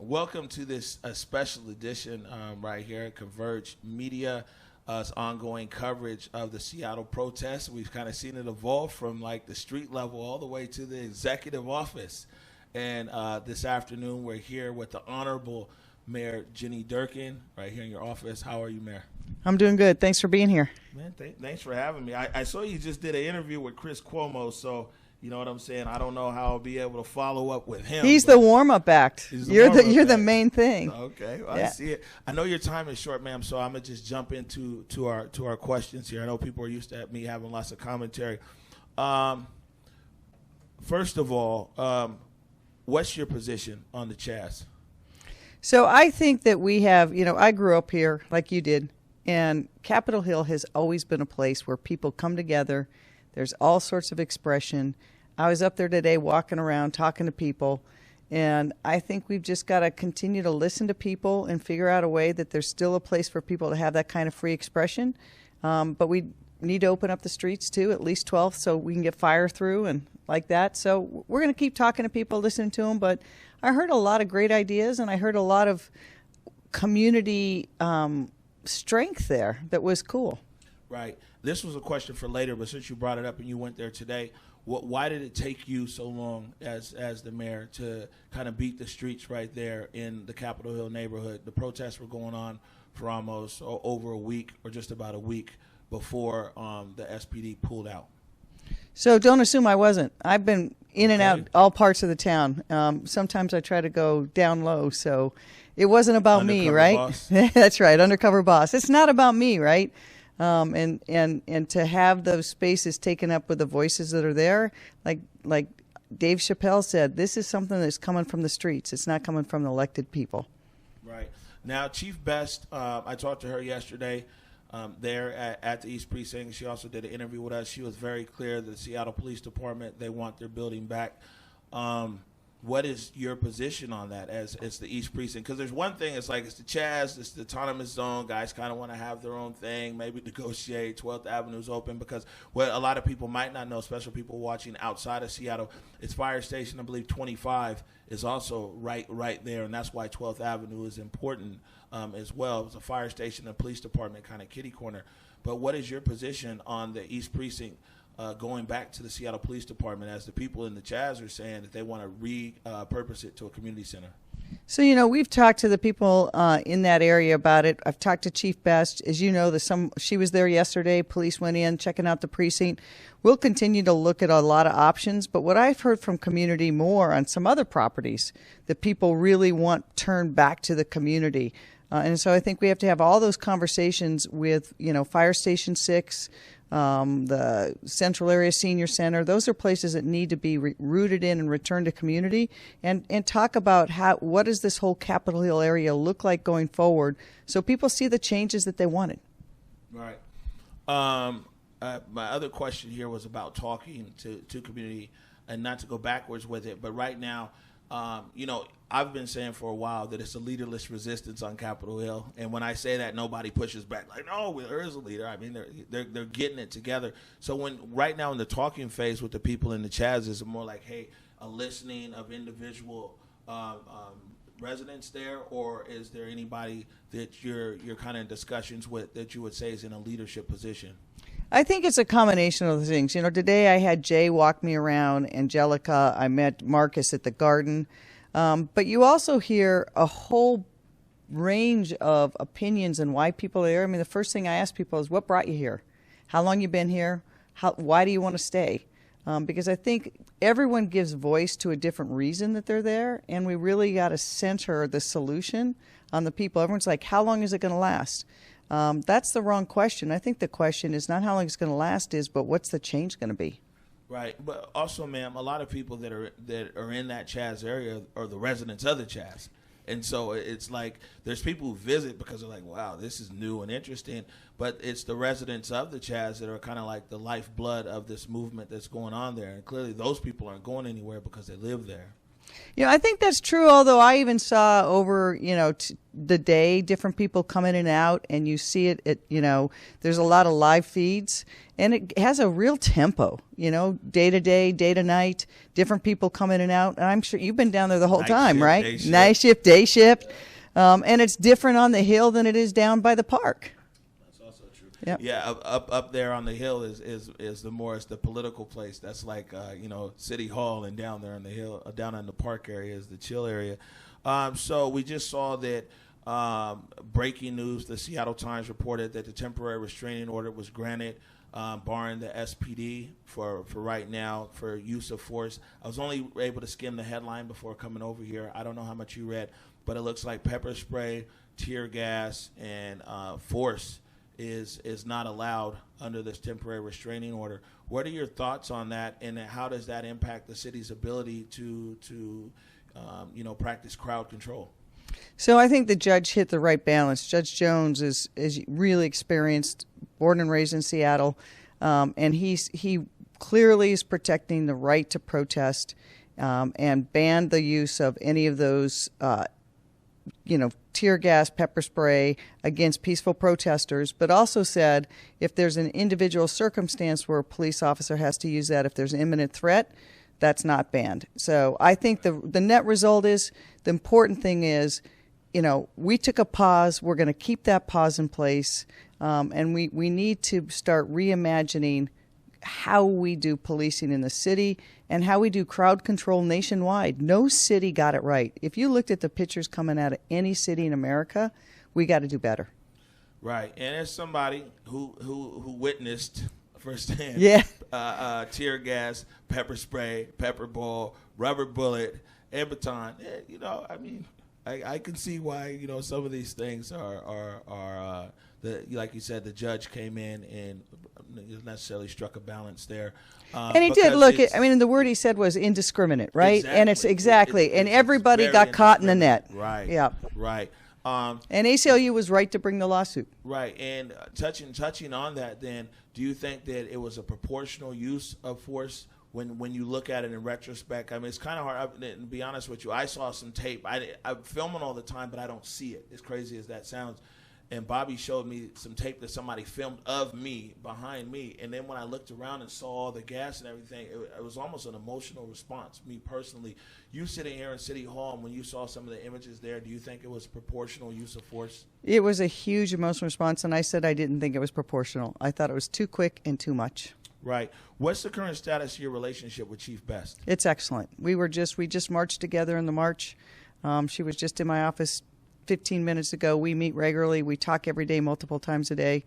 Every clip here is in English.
Welcome to this special edition right here at ConvergeMedia. Ongoing coverage of the Seattle protests. We've kind of seen it evolve from like the street level all the way to the executive office. And this afternoon, we're here with the Honorable Mayor Jenny Durkan right here in your office. How are you, Mayor? I'm doing good. Thanks for being here. Man, thanks for having me. I saw you just did an interview with Chris Cuomo, so you know what I'm saying? I don't know how I'll be able to follow up with him. He's the warm-up act. You're the main thing. Okay, well, yeah. I see it. I know your time is short, ma'am, so I'm gonna just jump into our questions here. I know people are used to me having lots of commentary. First of all, what's your position on the CHAZ? So I think that we have, I grew up here like you did, and Capitol Hill has always been a place where people come together. There's all sorts of expression. I was up there today walking around talking to people, and I think we've just got to continue to listen to people and figure out a way that there's still a place for people to have that kind of free expression. But we need to open up the streets too, at least 12, so we can get fire through and like that. So we're going to keep talking to people, listening to them. But I heard a lot of great ideas, and I heard a lot of community strength there that was cool. Right. This was a question for later, but since you brought it up and you went there today, why did it take you so long as the mayor to kind of beat the streets right there in the Capitol Hill neighborhood? The protests were going on for almost over a week, or just about a week before the SPD pulled out. So don't assume I wasn't. I've been in and out all parts of the town. Sometimes I try to go down low, so it wasn't about me, right? Boss. That's right, undercover boss. It's not about me, right? And to have those spaces taken up with the voices that are there, like Dave Chappelle said, this is something that's coming from the streets. It's not coming from the elected people. Right. Now, Chief Best, I talked to her yesterday there at the East Precinct. She also did an interview with us. She was very clear that the Seattle Police Department, they want their building back. What is your position on that as the East Precinct? Because there's one thing, it's the CHAZ, it's the autonomous zone. Guys kind of want to have their own thing, maybe negotiate. 12th Avenue's open because what a lot of people might not know, especially people watching outside of Seattle, it's Fire Station, I believe 25 is also right there, and that's why 12th Avenue is important as well. It's a fire station and police department kind of kitty corner. But what is your position on the East Precinct going back to the Seattle Police Department, as the people in the CHAZ are saying that they want to repurpose it to a community center? So, we've talked to the people in that area about it. I've talked to Chief Best. As you know, she was there yesterday. Police went in, checking out the precinct. We'll continue to look at a lot of options. But what I've heard from community more on some other properties that people really want turned back to the community. And so I think we have to have all those conversations with, Fire Station 6, the Central Area Senior Center. Those are places that need to be rooted in and returned to community, and talk about what does this whole Capitol Hill area look like going forward, so people see the changes that they wanted. Right. My other question here was about talking to community, and not to go backwards with it, but right now, I've been saying for a while that it's a leaderless resistance on Capitol Hill, and when I say that, nobody pushes back. Like, no, there is a leader. I mean, they're getting it together. So when right now in the talking phase with the people in the CHAZ, is it more like, hey, a listening of individual residents there, or is there anybody that you're kind of in discussions with that you would say is in a leadership position? I think it's a combination of the things. Today I had Jay walk me around, Angelica, I met Marcus at the garden. But you also hear a whole range of opinions and why people are there. I mean, the first thing I ask people is, what brought you here? How long you been here? Why do you want to stay? Because I think everyone gives voice to a different reason that they're there, and we really got to center the solution on the people. Everyone's like, how long is it going to last? That's the wrong question. I think the question is not how long it's going to last but what's the change going to be? Right, but also, ma'am, a lot of people that are in that CHAZ area are the residents of the CHAZ, and so it's like there's people who visit because they're like, wow, this is new and interesting, but it's the residents of the CHAZ that are kind of like the lifeblood of this movement that's going on there, and clearly those people aren't going anywhere because they live there. I think that's true, although I even saw over, the day, different people come in and out, and you see it, there's a lot of live feeds, and it has a real tempo, day to day, day to night, different people come in and out, and I'm sure you've been down there the whole time, right? Night shift, day shift, and it's different on the Hill than it is down by the park. Yep. Yeah, up there on the Hill is it's the political place. That's like City Hall, and down there on the Hill, down in the park area is the chill area. So we just saw that breaking news. The Seattle Times reported that the temporary restraining order was granted, barring the SPD for right now for use of force. I was only able to skim the headline before coming over here. I don't know how much you read, but it looks like pepper spray, tear gas, and force is not allowed under this temporary restraining order. What are your thoughts on that, and how does that impact the city's ability to practice crowd control? So I think the judge hit the right balance. Judge Jones is really experienced, born and raised in Seattle, and he clearly is protecting the right to protest, and banned the use of any of those tear gas, pepper spray against peaceful protesters, but also said if there's an individual circumstance where a police officer has to use that, if there's an imminent threat, that's not banned. So I think the net result is, the important thing is, we took a pause. We're going to keep that pause in place, and we need to start reimagining how we do policing in the city and how we do crowd control nationwide. No city got it right. If you looked at the pictures coming out of any city in America, we got to do better. Right, and as somebody who witnessed firsthand, tear gas, pepper spray, pepper ball, rubber bullet, and baton, I can see why some of these things are like you said, the judge came in and necessarily struck a balance there. And he did look at, the word he said was indiscriminate, right? Exactly. And it's exactly, and everybody got caught in the net. Right. Yeah. Right. And ACLU was right to bring the lawsuit. Right. And touching on that, then, do you think that it was a proportional use of force when you look at it in retrospect? It's kind of hard. To be honest with you, I saw some tape. I'm filming all the time, but I don't see it, as crazy as that sounds. And Bobby showed me some tape that somebody filmed of me behind me. And then when I looked around and saw all the gas and everything, it was almost an emotional response, me personally. You sitting here in City Hall, and when you saw some of the images there, do you think it was proportional use of force? It was a huge emotional response, and I said I didn't think it was proportional. I thought it was too quick and too much. Right. What's the current status of your relationship with Chief Best? It's excellent. We just marched together in the march. She was just in my office 15 minutes ago. We meet regularly. We talk every day, multiple times a day.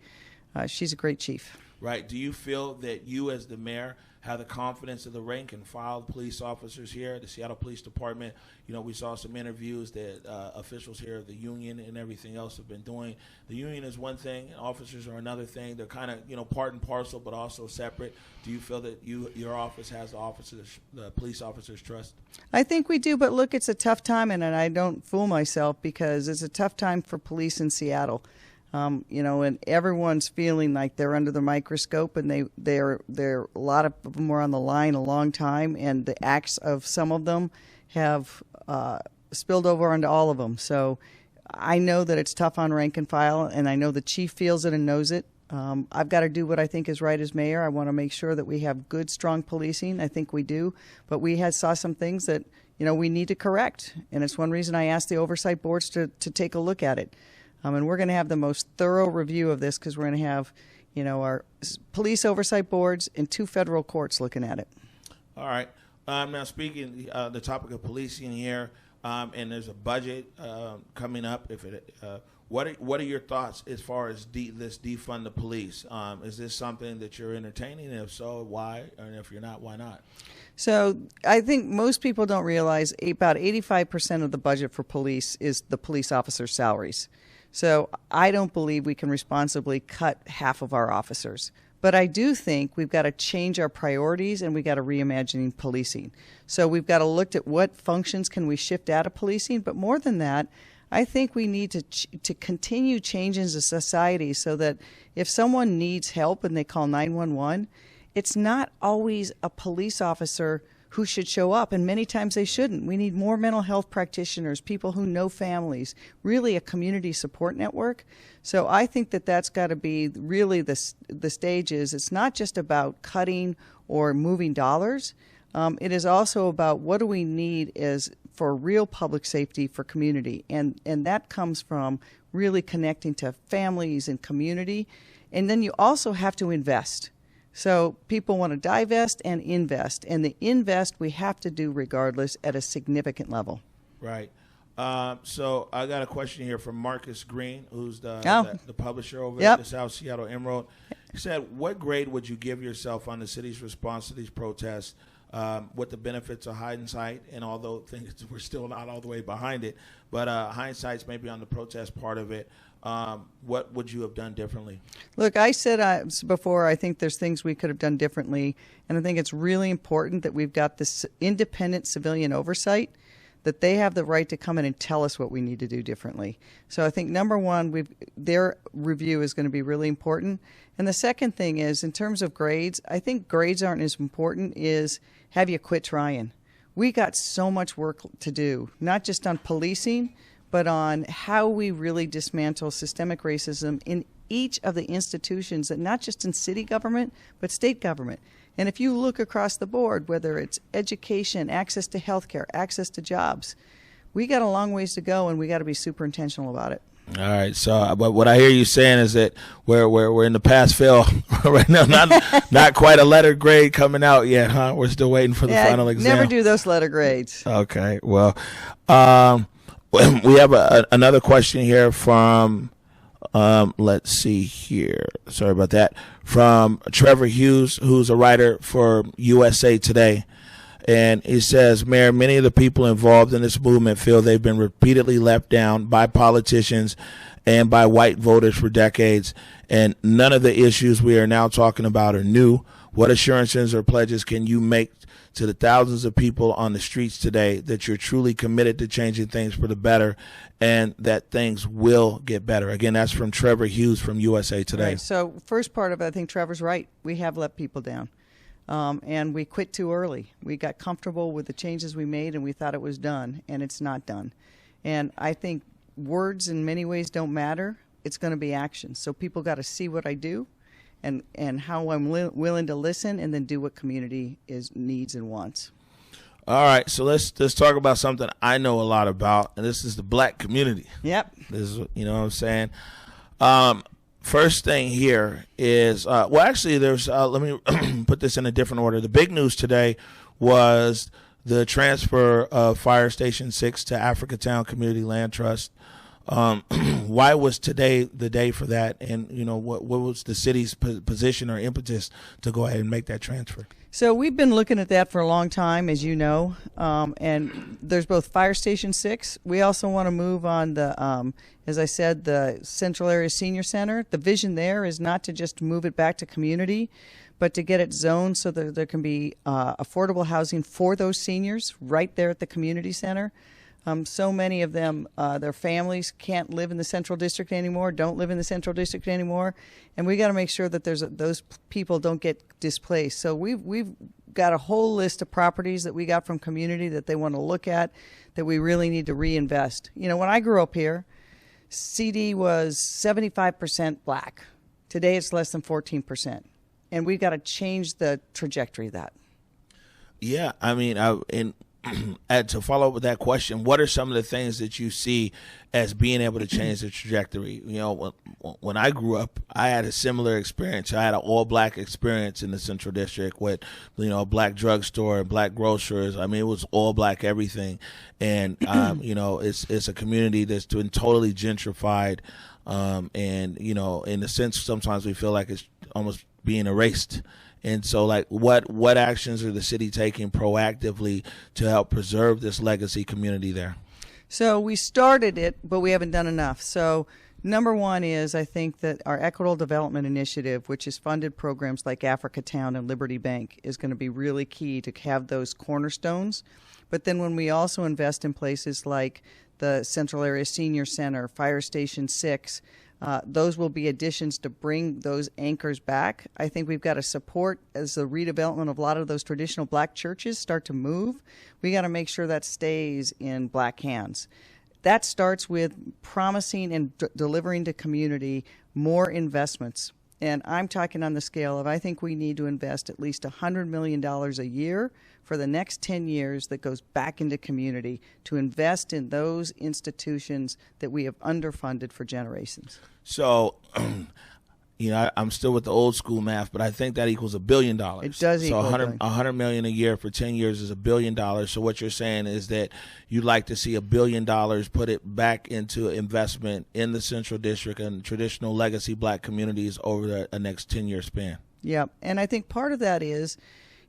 She's a great chief. Right. Do you feel that you, as the mayor, have the confidence of the rank and file police officers here at the Seattle Police Department? We saw some interviews that officials here of the union and everything else have been doing. The union is one thing, and officers are another thing. They're kind of, part and parcel, but also separate. Do you feel that your office has the police officers' trust? I think we do, but look, it's a tough time, and I don't fool myself, because it's a tough time for police in Seattle. And everyone's feeling like they're under the microscope, and they're a lot of them were on the line a long time, and the acts of some of them have spilled over onto all of them. So I know that it's tough on rank and file, and I know the chief feels it and knows it. I've got to do what I think is right as mayor. I want to make sure that we have good, strong policing. I think we do, but we saw some things that we need to correct, and it's one reason I asked the oversight boards to take a look at it. And we're going to have the most thorough review of this, because we're going to have, our police oversight boards and 2 federal courts looking at it. All right. Now, speaking the topic of policing here, and there's a budget coming up. What are your thoughts as far as this defund the police? Is this something that you're entertaining? And if so, why? And if you're not, why not? So I think most people don't realize about 85% of the budget for police is the police officers' salaries. So I don't believe we can responsibly cut half of our officers. But I do think we've got to change our priorities, and we've got to reimagine policing. So we've got to look at what functions can we shift out of policing. But more than that, I think we need to continue changing the society so that if someone needs help and they call 911, it's not always a police officer who should show up, and many times they shouldn't. We need more mental health practitioners, people who know families, really a community support network. So I think that that's got to be really the stage is it's not just about cutting or moving dollars. It is also about what do we need for real public safety for community. And that comes from really connecting to families and community. And then you also have to invest. So people want to divest and invest. And the invest we have to do regardless at a significant level. Right. So I got a question here from Marcus Green, who's the publisher over at the South Seattle Emerald. He said, what grade would you give yourself on the city's response to these protests with the benefits of hindsight? And although things we're still not all the way behind it, but hindsight's maybe on the protest part of it. What would you have done differently? Look, I said before, I think there's things we could have done differently. And I think it's really important that we've got this independent civilian oversight, that they have the right to come in and tell us what we need to do differently. So I think, number one, their review is going to be really important. And the second thing is, in terms of grades, I think grades aren't as important as have you quit trying. We got so much work to do, not just on policing, but on how we really dismantle systemic racism in each of the institutions, and not just in city government, but state government. And if you look across the board, whether it's education, access to health care, access to jobs, we got a long ways to go, and we got to be super intentional about it. All right. So, but what I hear you saying is that we're in the pass fail right now. Not quite a letter grade coming out yet, huh? We're still waiting for the final exam. Never do those letter grades. Okay. Well, we have another question here from. Let's see here. Sorry about that. From Trevor Hughes, who's a writer for USA Today. And he says, Mayor, many of the people involved in this movement feel they've been repeatedly left down by politicians and by white voters for decades. And none of the issues we are now talking about are new. What assurances or pledges can you make to the thousands of people on the streets today that you're truly committed to changing things for the better and that things will get better? Again, that's from Trevor Hughes from USA Today. Right. So first part of it, I think Trevor's right. We have let people down. And we quit too early. We got comfortable with the changes we made, and we thought it was done, and it's not done. And I think words in many ways don't matter. It's going to be action. So people got to see what I do and how I'm willing to listen and then do what community needs and wants. All right, so let's talk about something I know a lot about, and this is the black community. Yep. This is, you know what I'm saying? First thing here is, there's, let me put this in a different order. The big news today was the transfer of Fire Station 6 to Africatown Community Land Trust. Why was today the day for that? And, you know, what was the city's position or impetus to go ahead and make that transfer? So we've been looking at that for a long time, as you know, and there's both Fire Station 6. We also want to move on the, as I said, the Central Area Senior Center. The vision there is not to just move it back to community, but to get it zoned so that there can be affordable housing for those seniors right there at the community center. So many of them, their families can't live in the Central District anymore, don't live in the Central District anymore, and we got to make sure that those people don't get displaced. So we've got a whole list of properties that we got from community that they want to look at that we really need to reinvest. You know, when I grew up here, CD was 75% black. Today it's less than 14%, and we've got to change the trajectory of that. Yeah, I mean, to follow up with that question, what are some of the things that you see as being able to change the trajectory? You know, when I grew up, I had a similar experience. I had an all-black experience in the Central District with, you know, a black drugstore and black grocers. I mean, it was all-black everything. And, you know, it's a community that's been totally gentrified. And, you know, in a sense, sometimes we feel like it's almost being erased. And so, like, what actions are the city taking proactively to help preserve this legacy community there? So we started it, but we haven't done enough. So number one is, I think that our Equitable Development Initiative, which has funded programs like Africatown and Liberty Bank, is going to be really key to have those cornerstones. But then when we also invest in places like the Central Area Senior Center, Fire Station 6, Those will be additions to bring those anchors back. I think we've got to support as the redevelopment of a lot of those traditional black churches start to move. We got to make sure that stays in black hands. That starts with promising and delivering to community more investments. And I'm talking on the scale of I think we need to invest at least $100 million a year for the next 10 years that goes back into community to invest in those institutions that we have underfunded for generations. So, I'm still with the old school math, but I think that equals $1 billion. It does equal $100 million a year for 10 years is $1 billion. So what you're saying is that you'd like to see $1 billion put it back into investment in the Central District and traditional legacy black communities over the next 10-year span. Yeah, and I think part of that is,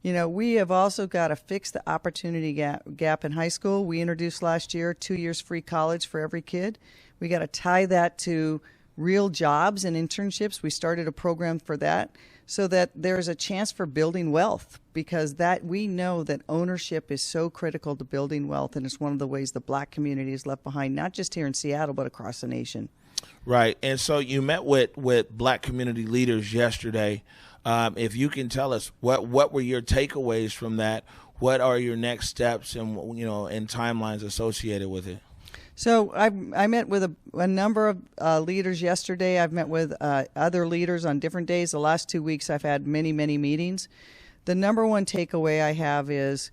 we have also got to fix the opportunity gap in high school. We introduced last year 2 years free college for every kid. We got to tie that to real jobs and internships. We started a program for that so that there's a chance for building wealth, because that we know that ownership is so critical to building wealth, and it's one of the ways the black community is left behind, not just here in Seattle, but across the nation. Right. And so you met with black community leaders yesterday. If you can tell us what were your takeaways from that, what are your next steps and timelines associated with it? So I met with a number of leaders yesterday. I've met with other leaders on different days. The last 2 weeks I've had many, many meetings. The number one takeaway I have is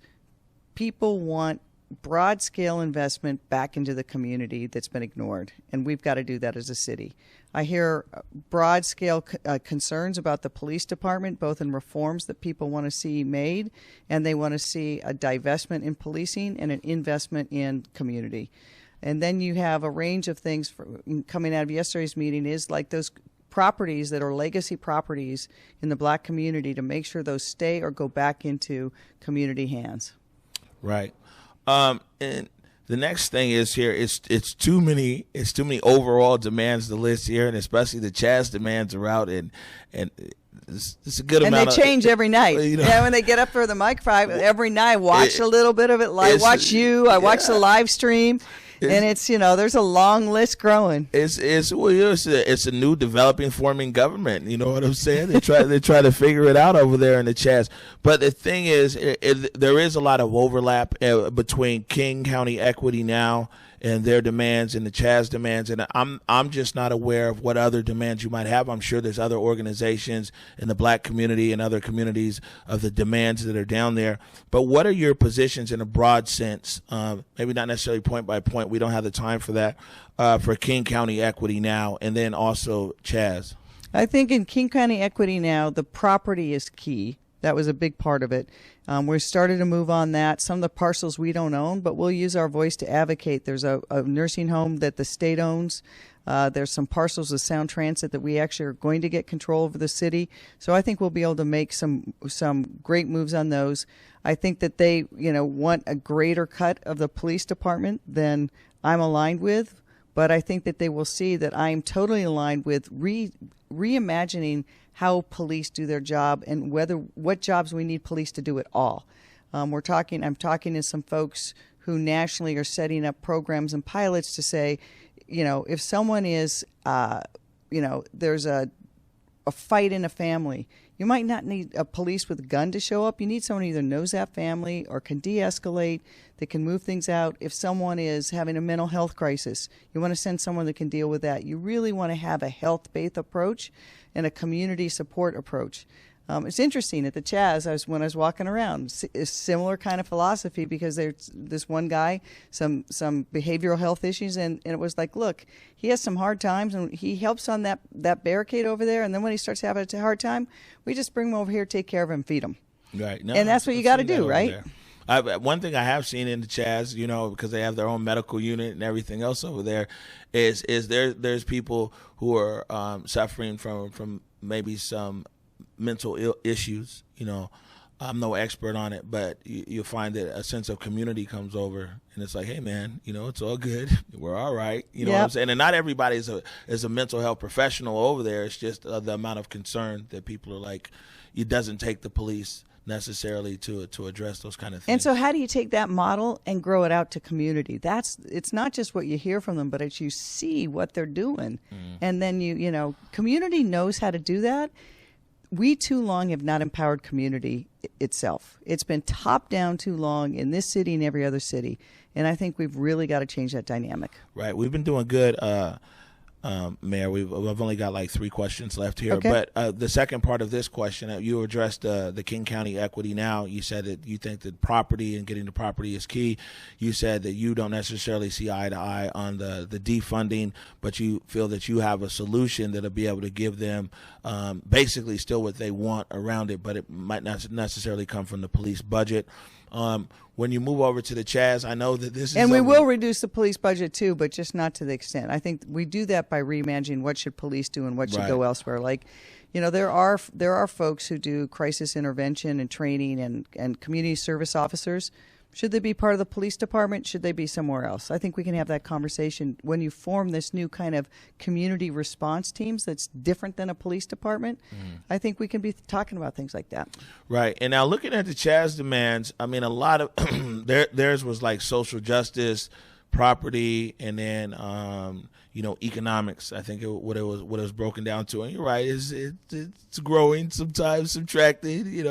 people want broad-scale investment back into the community that's been ignored, and we've got to do that as a city. I hear broad-scale concerns about the police department, both in reforms that people want to see made, and they want to see a divestment in policing and an investment in community. And then you have a range of things coming out of yesterday's meeting is like those properties that are legacy properties in the black community to make sure those stay or go back into community hands. Right. And the next thing is here, it's too many overall demands to list here, and especially the CHAZ demands are out, and it's a good amount. And they change every night. Yeah, when they get up for the microphone every night, watch a little bit of it. I watch the live stream. And it's there's a long list growing. It's a new developing forming government. You know what I'm saying? They try to figure it out over there in the CHAZ. But the thing is, there is a lot of overlap between King County Equity Now and their demands and the CHAZ demands, and I'm just not aware of what other demands you might have. I'm sure there's other organizations in the black community and other communities of the demands that are down there. But what are your positions in a broad sense? Maybe not necessarily point by point. We don't have the time for that. For King County Equity Now, and then also CHAZ. I think in King County Equity Now, the property is key. That was a big part of it. We started to move on that. Some of the parcels we don't own, but we'll use our voice to advocate. There's a nursing home that the state owns. There's some parcels of Sound Transit that we actually are going to get control over the city. So I think we'll be able to make some great moves on those. I think that they want a greater cut of the police department than I'm aligned with, but I think that they will see that I'm totally aligned with reimagining how police do their job and what jobs we need police to do at all. I'm talking to some folks who nationally are setting up programs and pilots to say, if someone is, there's a fight in a family, you might not need a police with a gun to show up. You need someone who either knows that family or can de-escalate, that can move things out. If someone is having a mental health crisis, you want to send someone that can deal with that. You really want to have a health-based approach and a community support approach. It's interesting at the CHAZ, when I was walking around, a similar kind of philosophy, because there's this one guy, some behavioral health issues, and it was like, look, he has some hard times, and he helps on that barricade over there, and then when he starts having a hard time, we just bring him over here, take care of him, feed him. Right. No, and that's what you got to do, right? One thing I have seen in the CHAZ, because they have their own medical unit and everything else over there, is there's people who are suffering from maybe some mental issues. I'm no expert on it, but you'll find that a sense of community comes over, and it's like, hey man, it's all good, we're all right. What I'm saying? And not everybody is a mental health professional over there. It's just the amount of concern that people are like, it doesn't take the police necessarily to address those kind of things. And so how do you take that model and grow it out to community? It's not just what you hear from them, but it's you see what they're doing. And then community knows how to do that. We too long have not empowered community itself. It's been top down too long in this city and every other city. And I think we've really got to change that dynamic. Right. We've been doing good, Mayor. I've only got like 3 questions left here. Okay. But the second part of this question, you addressed the King County Equity Now. You said that you think that property and getting the property is key. You said that you don't necessarily see eye to eye on the defunding, but you feel that you have a solution that'll be able to give them basically still what they want around it, but it might not necessarily come from the police budget. When you move over to the CHAZ, I know that this is... And we will reduce the police budget too, but just not to the extent. I think we do that by reimagining what should police do and what should go elsewhere. Like, there are folks who do crisis intervention and training and community service officers. Should they be part of the police department? Should they be somewhere else? I think we can have that conversation when you form this new kind of community response teams that's different than a police department. I think we can be talking about things like that. Right. And now looking at the CHAZ demands, I mean, a lot of theirs was like social justice, property, and then economics. I think what it was broken down to. And you're right, it's growing, sometimes subtracting.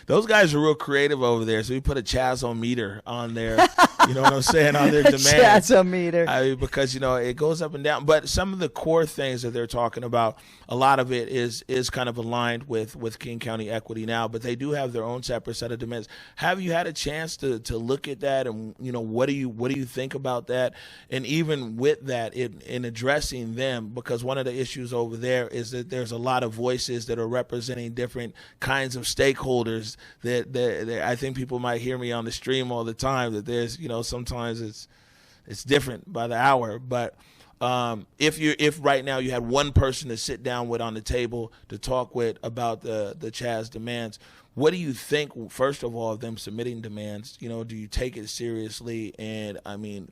Those guys are real creative over there. So we put a CHAZ-o-meter on there. You know what I'm saying, on their demands. CHAZ-o-meter. Because it goes up and down. But some of the core things that they're talking about, a lot of it is kind of aligned with King County Equity Now. But they do have their own separate set of demands. Have you had a chance to look at that, and what do you think about that? And even with that, in addressing them, because one of the issues over there is that there's a lot of voices that are representing different kinds of stakeholders that I think people might hear me on the stream all the time, that there's, sometimes it's different by the hour. But if right now you had one person to sit down with on the table to talk with about the CHAZ demands, what do you think, first of all, of them submitting demands? Do you take it seriously? And I mean,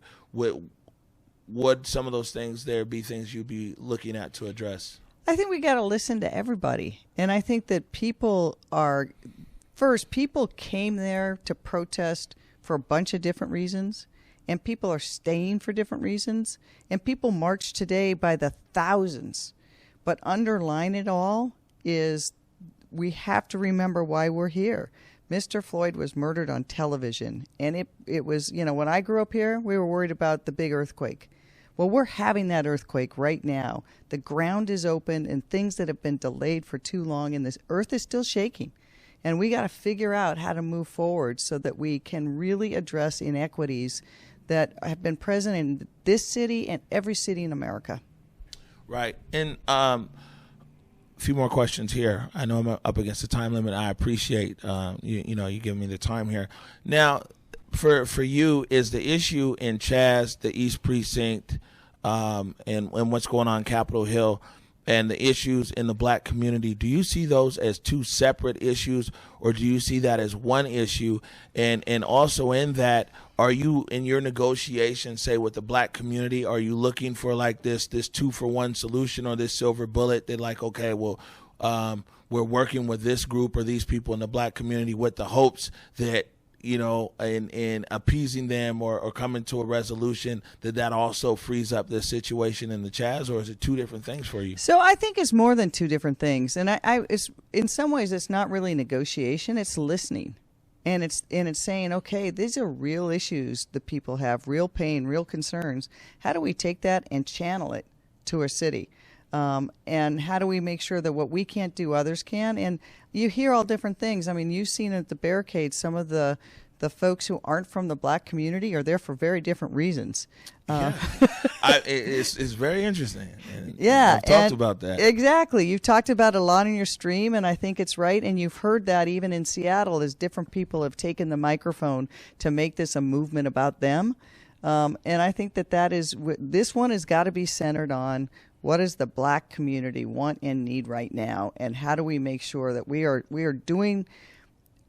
would some of those things there be things you'd be looking at to address? I think we got to listen to everybody. And I think that people came there to protest for a bunch of different reasons, and people are staying for different reasons, and people marched today by the thousands. But underlying it all is we have to remember why we're here. Mr. Floyd was murdered on television, and it was, when I grew up here, we were worried about the big earthquake. Well, we're having that earthquake right now. The ground is open, and things that have been delayed for too long, and this earth is still shaking. And we got to figure out how to move forward so that we can really address inequities that have been present in this city and every city in America. Right. And a few more questions here. I know I'm up against the time limit. I appreciate you giving me the time here. Now, for you, is the issue in CHAZ, the East Precinct, and what's going on Capitol Hill, and the issues in the black community, do you see those as two separate issues, or do you see that as one issue? And also in that, are you, in your negotiations, say with the black community, are you looking for like this 2-for-1 solution or this silver bullet that like, okay, well, we're working with this group or these people in the black community with the hopes that, in appeasing them or coming to a resolution, that also frees up the situation in the CHAZ, or is it two different things for you? So I think it's more than two different things. And it's in some ways, it's not really negotiation, it's listening. And it's saying, okay, these are real issues that people have, real pain, real concerns. How do we take that and channel it to our city? And how do we make sure that what we can't do, others can? And you hear all different things. I mean, you've seen at the barricades, some of the folks who aren't from the black community are there for very different reasons. It's very interesting. And yeah. I've talked about that. Exactly. You've talked about it a lot in your stream, and I think it's right. And you've heard that even in Seattle as different people have taken the microphone to make this a movement about them. And I think that is, this one has got to be centered on what does the black community want and need right now, and how do we make sure that we are doing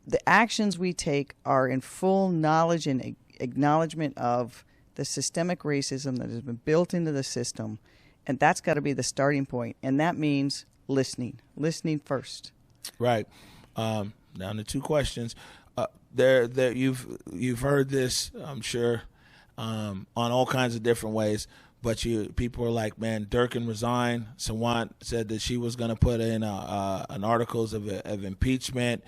the actions we take are in full knowledge and acknowledgement of the systemic racism that has been built into the system, and that's got to be the starting point, and that means listening first. Right. Down to 2 questions. There, you've heard this, I'm sure, on all kinds of different ways. But people are like, man, Durkan resigned. Sawant said that she was going to put in an articles of impeachment.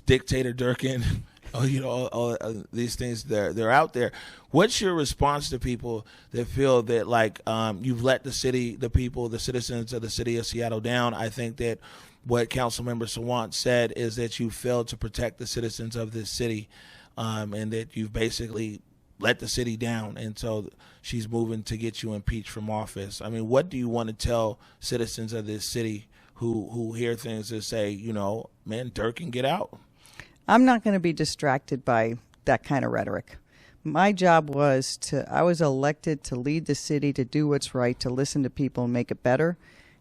Dictator Durkan, all these things, they're out there. What's your response to people that feel that like you've let the citizens of the city of Seattle down? I think that what Councilmember Sawant said is that you failed to protect the citizens of this city, and that you've basically let the city down, and so she's moving to get you impeached from office. I mean, what do you want to tell citizens of this city who hear things that say, man, Durkan, get out? I'm not going to be distracted by that kind of rhetoric. My job I was elected to lead the city, to do what's right, to listen to people and make it better,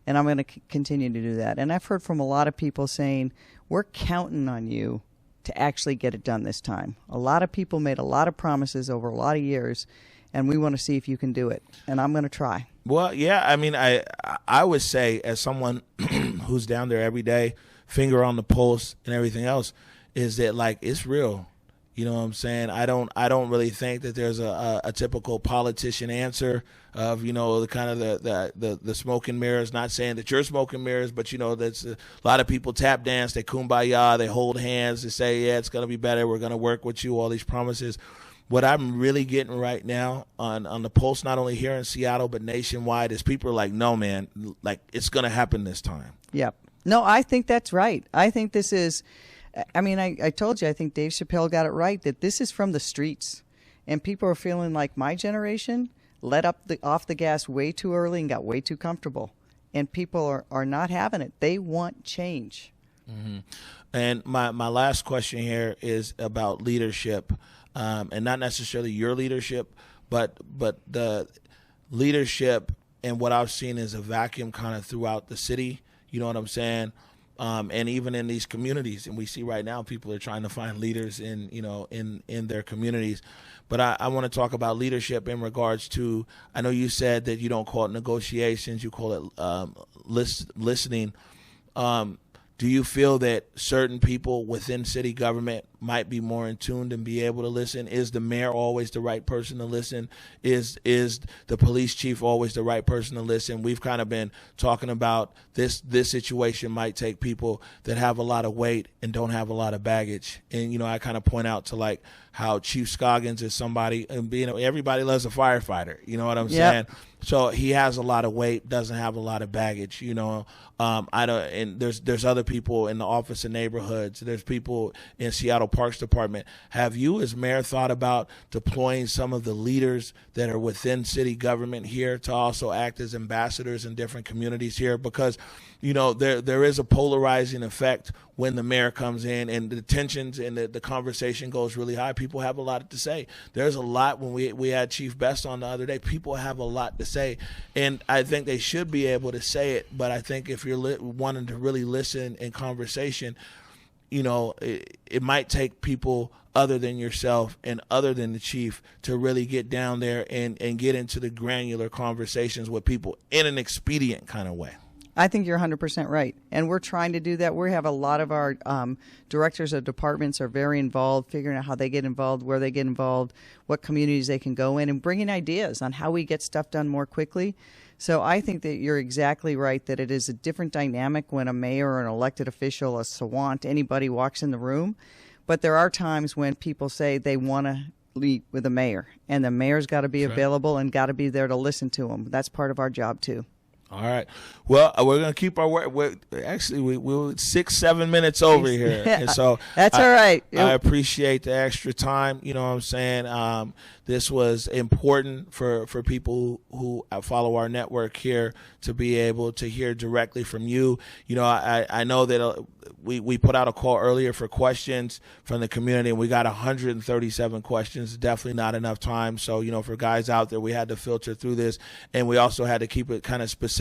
and I'm going to continue to do that. And I've heard from a lot of people saying, we're counting on you to actually get it done this time. A lot of people made a lot of promises over a lot of years, and we want to see if you can do it. And I'm going to try. Well, yeah, I mean, I would say, as someone who's down there every day, finger on the pulse and everything else, is that like it's real. You know what I'm saying? I don't really think that there's a typical politician answer of, the kind of the smoke and mirrors. Not saying that you're smoke and mirrors, but that's a lot of people tap dance, they kumbaya, they hold hands, they say, yeah, it's gonna be better, we're gonna work with you, all these promises. What I'm really getting right now on the pulse, not only here in Seattle but nationwide, is people are like, no, man, like it's gonna happen this time. Yep. No, I think that's right. I think this is. I mean, I told you, I think Dave Chappelle got it right, that this is from the streets. And people are feeling like my generation let off the gas way too early and got way too comfortable. And people are not having it. They want change. Mm-hmm. And my last question here is about leadership, and not necessarily your leadership, but the leadership and what I've seen is a vacuum kind of throughout the city. You know what I'm saying? And even in these communities, and we see right now people are trying to find leaders in their communities. But I want to talk about leadership in regards to, I know you said that you don't call it negotiations, you call it listening. Do you feel that certain people within city government might be more in tune and be able to listen? Is the mayor always the right person to listen? Is the police chief always the right person to listen? We've kind of been talking about this situation might take people that have a lot of weight and don't have a lot of baggage. And, I kind of point out to like how Chief Scoggins is somebody, and everybody loves a firefighter. You know what I'm saying? So he has a lot of weight, doesn't have a lot of baggage, and there's other people in the Office of Neighborhoods. There's people in Seattle Parks Department. Have you as mayor thought about deploying some of the leaders that are within city government here to also act as ambassadors in different communities here? Because, there is a polarizing effect when the mayor comes in and the tensions and the conversation goes really high. People have a lot to say. There's a lot. When we had Chief Best on the other day, people have a lot to say, and I think they should be able to say it. But I think if you're wanting to really listen in conversation, it might take people other than yourself and other than the chief to really get down there and get into the granular conversations with people in an expedient kind of way. I think you're 100% right. And we're trying to do that. We have a lot of our directors of departments are very involved, figuring out how they get involved, where they get involved, what communities they can go in, and bringing ideas on how we get stuff done more quickly. So I think that you're exactly right, that it is a different dynamic when a mayor or an elected official, a Sawant, anybody walks in the room. But there are times when people say they want to meet with the mayor, and the mayor's got to be available and got to be there to listen to them. That's part of our job, too. All right. Well, we're going to keep our work. We're 6-7 minutes over here. Yeah, and so that's all right. I appreciate the extra time. You know what I'm saying? This was important for people who follow our network here to be able to hear directly from you. I know that we put out a call earlier for questions from the community, and we got 137 questions. Definitely not enough time. So, for guys out there, we had to filter through this, and we also had to keep it kind of specific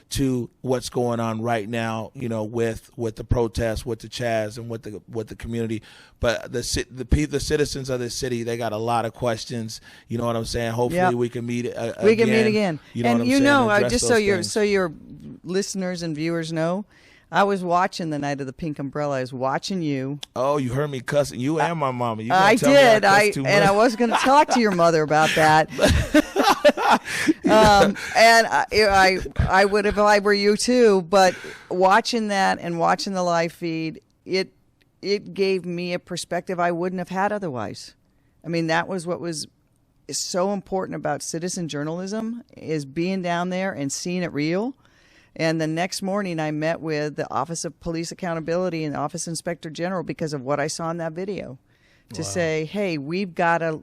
to what's going on right now, with the protests, with the CHAZ, and with the community. But the citizens of this city, they got a lot of questions. You know what I'm saying? Hopefully we can meet again. We can meet again. You know what I'm saying? Just so your listeners and viewers know, I was watching the night of the pink umbrella. I was watching you. Oh, you heard me cussing you and my mama. You I tell did. Me I cuss too much? And I was going to talk to your mother about that. And I would if I were you too. But watching that and watching the live feed, it gave me a perspective I wouldn't have had otherwise. I mean, that was what was so important about citizen journalism, is being down there and seeing it real. And the next morning, I met with the Office of Police Accountability and the Office Inspector General because of what I saw in that video, to say, hey, we've got to,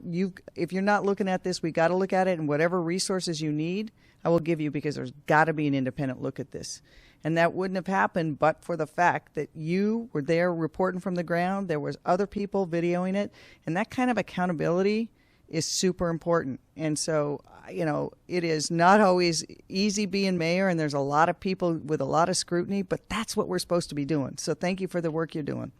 if you're not looking at this, we got to look at it, and whatever resources you need, I will give you, because there's got to be an independent look at this. And that wouldn't have happened but for the fact that you were there reporting from the ground. There was other people videoing it, and that kind of accountability is super important. And so, it is not always easy being mayor, and there's a lot of people with a lot of scrutiny, but that's what we're supposed to be doing. So thank you for the work you're doing.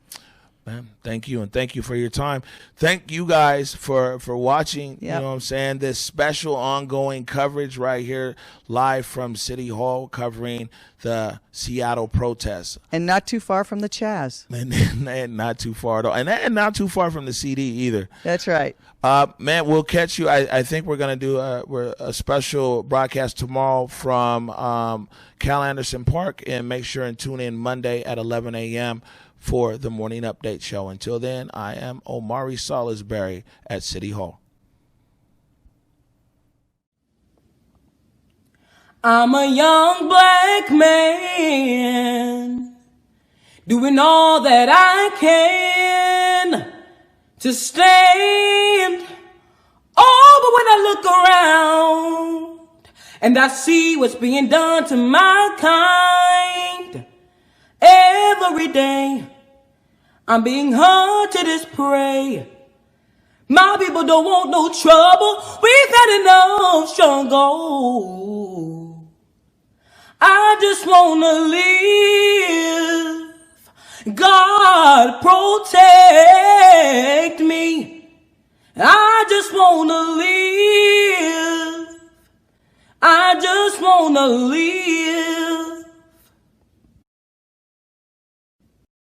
Man, thank you, and thank you for your time. Thank you guys for watching. Yep. You know what I'm saying? This special ongoing coverage right here, live from City Hall, covering the Seattle protests. And not too far from the CHAZ. And not too far at all. And not too far from the CD either. That's right. Man, we'll catch you. I think we're going to do a special broadcast tomorrow from Cal Anderson Park, and make sure and tune in Monday at 11 a.m. for the Morning Update Show. Until then, I am Omari Salisbury at City Hall. I'm a young black man doing all that I can to stand. Oh, but when I look around and I see what's being done to my kind, every day I'm being hunted as prey. My people don't want no trouble. We've had enough struggle. I just wanna live. God protect me. I just wanna live. I just wanna live.